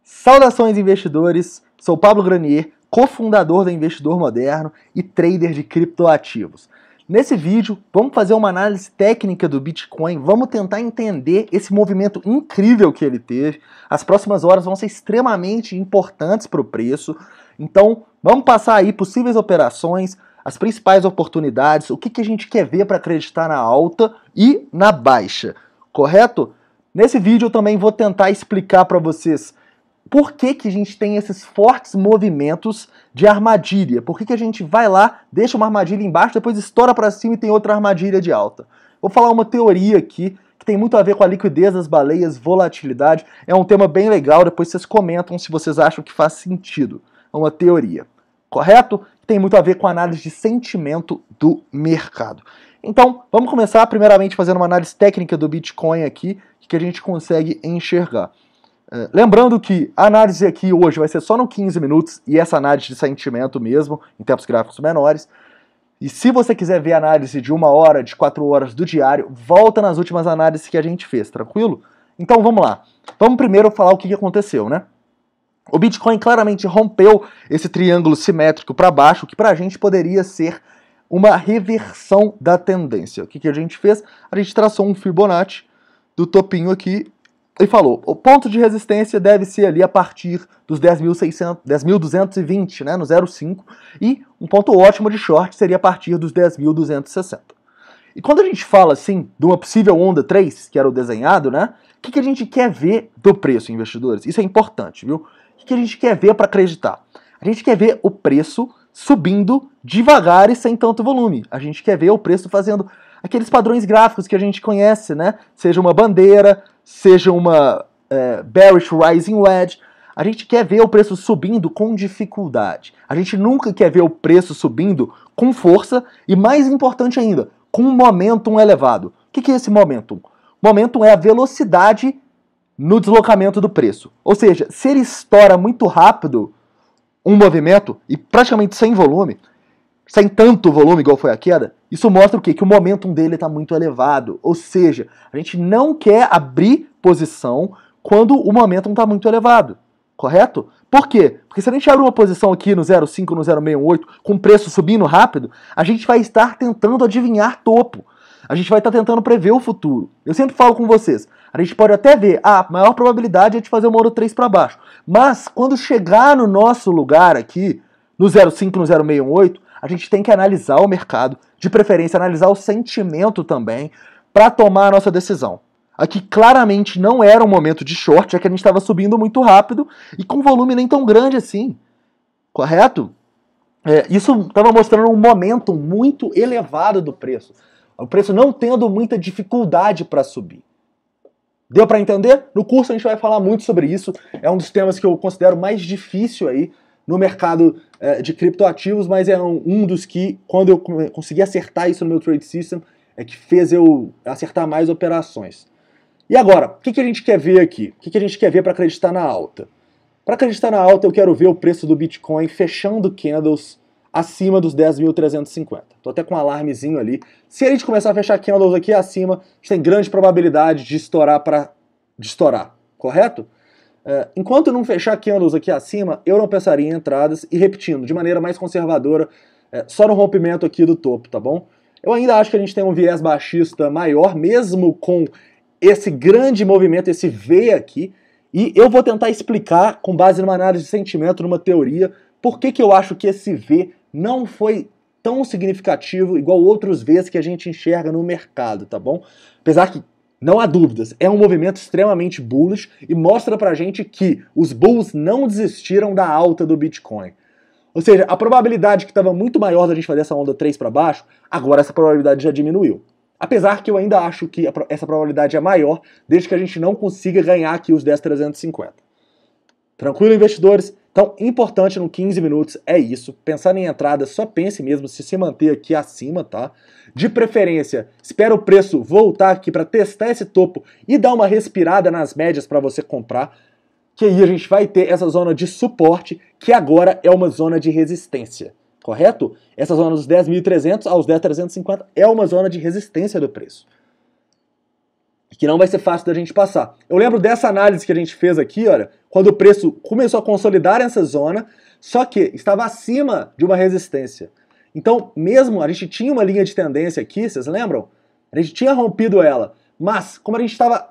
Saudações, investidores! Sou Pablo Granier, cofundador da Investidor Moderno e trader de criptoativos. Nesse vídeo, vamos fazer uma análise técnica do Bitcoin, vamos tentar entender esse movimento incrível que ele teve. As próximas horas vão ser extremamente importantes para o preço, então vamos passar aí possíveis operações, as principais oportunidades, o que a gente quer ver para acreditar na alta e na baixa, correto? Nesse vídeo eu também vou tentar explicar para vocês por que a gente tem esses fortes movimentos de armadilha. Por que a gente vai lá, deixa uma armadilha embaixo, depois estoura para cima e tem outra armadilha de alta. Vou falar uma teoria aqui que tem muito a ver com a liquidez das baleias, volatilidade. É um tema bem legal, depois vocês comentam se vocês acham que faz sentido. É uma teoria, correto? Tem muito a ver com a análise de sentimento do mercado. Então, vamos começar primeiramente fazendo uma análise técnica do Bitcoin aqui, que a gente consegue enxergar. Lembrando que a análise aqui hoje vai ser só no 15 minutos, e essa análise de sentimento mesmo, em tempos gráficos menores. E se você quiser ver a análise de 1 hora, de 4 horas do diário, volta nas últimas análises que a gente fez, tranquilo? Então vamos lá. Vamos primeiro falar o que aconteceu, né? O Bitcoin claramente rompeu esse triângulo simétrico para baixo, que para a gente poderia ser uma reversão da tendência. O que a gente fez? A gente traçou um Fibonacci do topinho aqui e falou, o ponto de resistência deve ser ali a partir dos 10.220, né, no 0,5, e um ponto ótimo de short seria a partir dos 10.260. E quando a gente fala assim de uma possível onda 3, que era o desenhado, né, o que a gente quer ver do preço, investidores? Isso é importante, viu? O que a gente quer ver para acreditar? A gente quer ver o preço subindo devagar e sem tanto volume. A gente quer ver o preço fazendo aqueles padrões gráficos que a gente conhece, né? Seja uma bandeira, seja uma bearish rising wedge. A gente quer ver o preço subindo com dificuldade. A gente nunca quer ver o preço subindo com força e, mais importante ainda, com um momentum elevado. O que é esse momentum? Momentum é a velocidade no deslocamento do preço. Ou seja, se ele estoura muito rápido um movimento e praticamente sem volume, sem tanto volume igual foi a queda, isso mostra o quê? Que o momentum dele está muito elevado. Ou seja, a gente não quer abrir posição quando o momentum está muito elevado. Correto? Por quê? Porque se a gente abre uma posição aqui no 0,5, no 0,618, com o preço subindo rápido, a gente vai estar tentando adivinhar topo. A gente vai estar tentando prever o futuro. Eu sempre falo com vocês, a gente pode até ver, a maior probabilidade é de fazer uma onda 3 para baixo. Mas quando chegar no nosso lugar aqui, no 0,5, no 0,618, a gente tem que analisar o mercado, de preferência analisar o sentimento também, para tomar a nossa decisão. Aqui claramente não era um momento de short, já que a gente estava subindo muito rápido e com volume nem tão grande assim. Correto? Isso estava mostrando um momentum muito elevado do preço. O preço não tendo muita dificuldade para subir. Deu para entender? No curso a gente vai falar muito sobre isso. É um dos temas que eu considero mais difícil aí no mercado de criptoativos, mas é um dos que, quando eu consegui acertar isso no meu trade system, é que fez eu acertar mais operações. E agora, o que a gente quer ver aqui? O que a gente quer ver para acreditar na alta? Para acreditar na alta, eu quero ver o preço do Bitcoin fechando candles acima dos 10.350. Tô até com um alarmezinho ali. Se a gente começar a fechar candles aqui acima, a gente tem grande probabilidade de estourar, correto? Enquanto não fechar candles aqui acima, eu não pensaria em entradas e, repetindo, de maneira mais conservadora, só no rompimento aqui do topo, tá bom? Eu ainda acho que a gente tem um viés baixista maior, mesmo com esse grande movimento, esse V aqui, e eu vou tentar explicar, com base numa análise de sentimento, numa teoria, por que eu acho que esse V não foi tão significativo igual outros Vs que a gente enxerga no mercado, tá bom? Apesar que, não há dúvidas, é um movimento extremamente bullish e mostra pra gente que os bulls não desistiram da alta do Bitcoin. Ou seja, a probabilidade que estava muito maior da gente fazer essa onda 3 para baixo, agora essa probabilidade já diminuiu. Apesar que eu ainda acho que essa probabilidade é maior, desde que a gente não consiga ganhar aqui os 10.350. Tranquilo, investidores? Então, importante no 15 minutos é isso. Pensar em entrada, só pense mesmo se manter aqui acima, tá? De preferência, espera o preço voltar aqui para testar esse topo e dar uma respirada nas médias para você comprar, que aí a gente vai ter essa zona de suporte, que agora é uma zona de resistência, correto? Essa zona dos 10.300 aos 10.350 é uma zona de resistência do preço. que não vai ser fácil da gente passar. Eu lembro dessa análise que a gente fez aqui, olha, quando o preço começou a consolidar nessa zona, só que estava acima de uma resistência. Então, mesmo a gente tinha uma linha de tendência aqui, vocês lembram? A gente tinha rompido ela, mas como a gente estava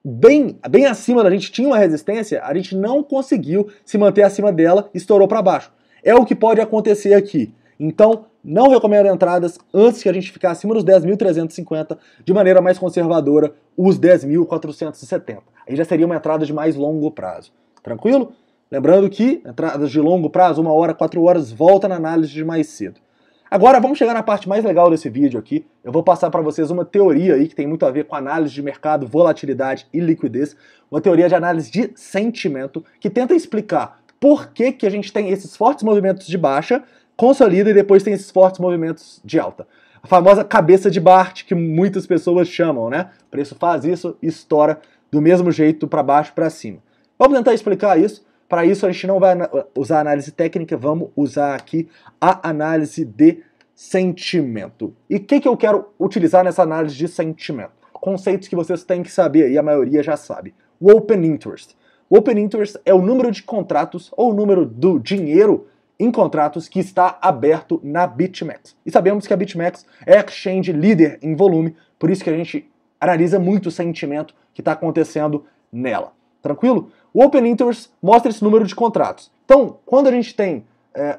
bem acima da gente, tinha uma resistência, a gente não conseguiu se manter acima dela e estourou para baixo. É o que pode acontecer aqui. Então, não recomendo entradas antes que a gente ficar acima dos 10.350, de maneira mais conservadora, os 10.470. Aí já seria uma entrada de mais longo prazo. Tranquilo? Lembrando que entradas de longo prazo, 1 hora, 4 horas, volta na análise de mais cedo. Agora vamos chegar na parte mais legal desse vídeo aqui. Eu vou passar para vocês uma teoria aí que tem muito a ver com análise de mercado, volatilidade e liquidez. Uma teoria de análise de sentimento que tenta explicar por que a gente tem esses fortes movimentos de baixa, consolida e depois tem esses fortes movimentos de alta. A famosa cabeça de Bart, que muitas pessoas chamam, né? O preço faz isso e estoura do mesmo jeito para baixo para cima. Vamos tentar explicar isso. Para isso a gente não vai usar análise técnica, vamos usar aqui a análise de sentimento. E o que eu quero utilizar nessa análise de sentimento? Conceitos que vocês têm que saber e a maioria já sabe. O Open Interest. O Open Interest é o número de contratos ou o número do dinheiro em contratos que está aberto na BitMEX. E sabemos que a BitMEX é a exchange líder em volume, por isso que a gente analisa muito o sentimento que está acontecendo nela. Tranquilo? O Open Interest mostra esse número de contratos. Então, quando a gente tem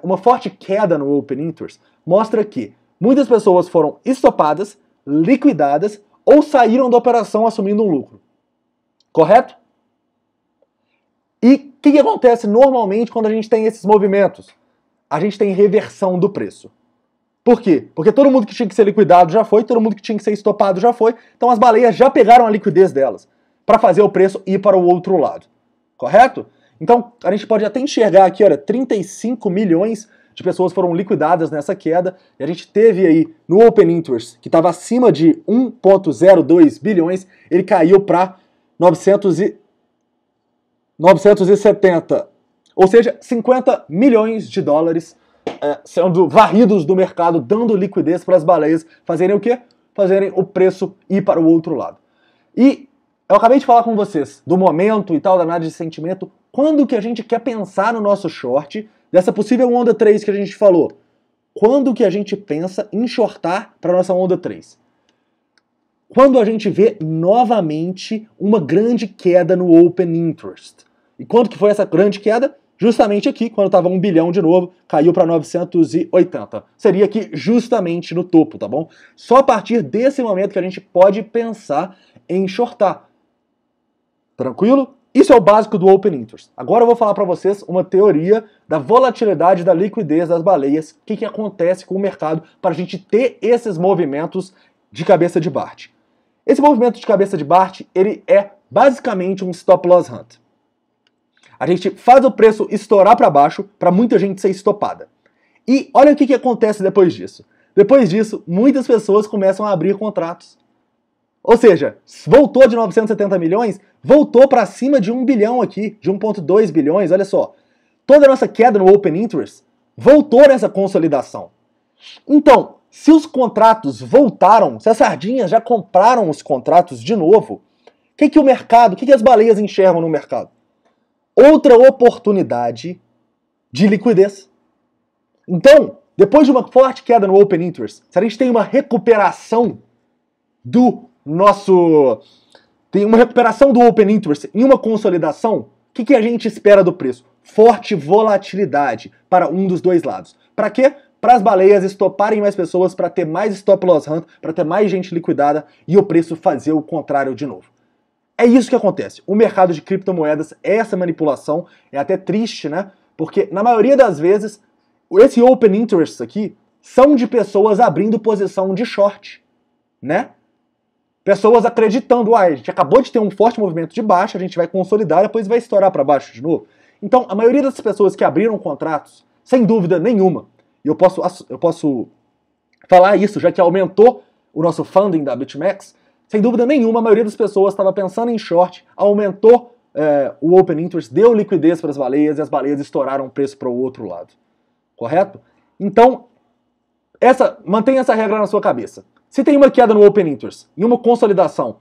uma forte queda no Open Interest, mostra que muitas pessoas foram estopadas, liquidadas ou saíram da operação assumindo um lucro. Correto? E o que acontece normalmente quando a gente tem esses movimentos? A gente tem reversão do preço. Por quê? Porque todo mundo que tinha que ser liquidado já foi, todo mundo que tinha que ser estopado já foi, então as baleias já pegaram a liquidez delas para fazer o preço ir para o outro lado. Correto? Então, a gente pode até enxergar aqui, olha, 35 milhões de pessoas foram liquidadas nessa queda, e a gente teve aí no Open Interest, que estava acima de 1,02 bilhões, ele caiu para 970, ou seja, 50 milhões de dólares sendo varridos do mercado, dando liquidez para as baleias fazerem o quê? Fazerem o preço ir para o outro lado. E eu acabei de falar com vocês do momento e tal, da análise de sentimento, quando que a gente quer pensar no nosso short, dessa possível onda 3 que a gente falou. Quando que a gente pensa em shortar para nossa onda 3? Quando a gente vê novamente uma grande queda no Open Interest. E quando que foi essa grande queda? Justamente aqui, quando estava 1 bilhão de novo, caiu para 980. Seria aqui justamente no topo, tá bom? Só a partir desse momento que a gente pode pensar em shortar. Tranquilo? Isso é o básico do Open Interest. Agora eu vou falar para vocês uma teoria da volatilidade da liquidez das baleias, o que acontece com o mercado para a gente ter esses movimentos de cabeça de Bart. Esse movimento de cabeça de Bart, ele é basicamente um stop loss hunt. A gente faz o preço estourar para baixo para muita gente ser estopada. E olha o que acontece depois disso. Depois disso, muitas pessoas começam a abrir contratos. Ou seja, voltou de 970 milhões, voltou para cima de 1 bilhão aqui, de 1,2 bilhões, olha só. Toda a nossa queda no Open Interest voltou nessa consolidação. Então, se os contratos voltaram, se as sardinhas já compraram os contratos de novo, o que o mercado, o que as baleias enxergam no mercado? Outra oportunidade de liquidez. Então, depois de uma forte queda no Open Interest, se a gente tem uma recuperação tem uma recuperação do Open Interest em uma consolidação, o que a gente espera do preço? Forte volatilidade para um dos dois lados. Para quê? Para as baleias estoparem mais pessoas, para ter mais stop loss hunt, para ter mais gente liquidada e o preço fazer o contrário de novo. É isso que acontece. O mercado de criptomoedas é essa manipulação, é até triste, né? Porque na maioria das vezes, esse Open Interest aqui são de pessoas abrindo posição de short, né? Pessoas acreditando, a gente acabou de ter um forte movimento de baixa, a gente vai consolidar, depois vai estourar para baixo de novo. Então, a maioria das pessoas que abriram contratos, sem dúvida nenhuma, e eu posso falar isso, já que aumentou o nosso funding da BitMEX, sem dúvida nenhuma, a maioria das pessoas estava pensando em short, aumentou o Open Interest, deu liquidez para as baleias e as baleias estouraram o preço para o outro lado. Correto? Então, mantenha essa regra na sua cabeça. Se tem uma queda no Open Interest e uma consolidação,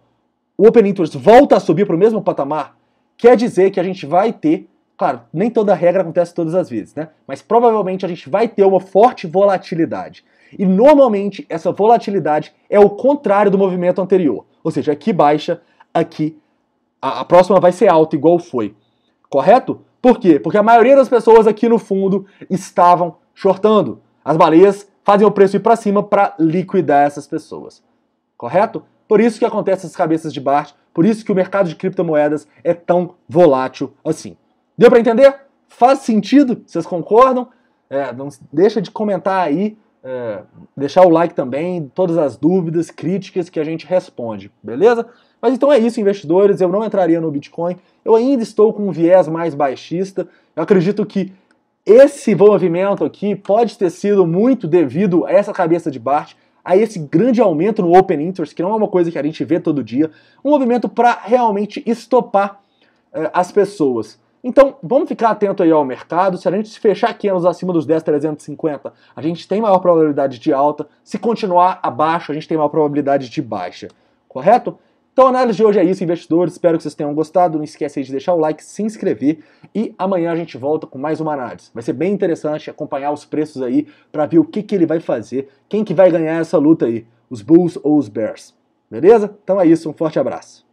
o Open Interest volta a subir para o mesmo patamar, quer dizer que a gente vai ter, claro, nem toda regra acontece todas as vezes, né? Mas provavelmente a gente vai ter uma forte volatilidade. E normalmente essa volatilidade é o contrário do movimento anterior. Ou seja, aqui baixa, aqui a próxima vai ser alta igual foi. Correto? Por quê? Porque a maioria das pessoas aqui no fundo estavam shortando. As baleias fazem o preço ir para cima para liquidar essas pessoas. Correto? Por isso que acontece essas cabeças de Bart, por isso que o mercado de criptomoedas é tão volátil assim. Deu para entender? Faz sentido? Vocês concordam? Não deixa de comentar aí, deixar o like também, todas as dúvidas, críticas que a gente responde, beleza? Mas então é isso, investidores, eu não entraria no Bitcoin, eu ainda estou com um viés mais baixista, eu acredito que esse movimento aqui pode ter sido muito devido a essa cabeça de Bart, a esse grande aumento no Open Interest, que não é uma coisa que a gente vê todo dia, um movimento para realmente estopar as pessoas. Então, vamos ficar atento aí ao mercado. Se a gente se fechar candles acima dos 10.350, a gente tem maior probabilidade de alta. Se continuar abaixo, a gente tem maior probabilidade de baixa. Correto? Então a análise de hoje é isso, investidores. Espero que vocês tenham gostado. Não esquece aí de deixar o like, se inscrever. E amanhã a gente volta com mais uma análise. Vai ser bem interessante acompanhar os preços aí para ver o que ele vai fazer. Quem que vai ganhar essa luta aí? Os Bulls ou os Bears? Beleza? Então é isso. Um forte abraço.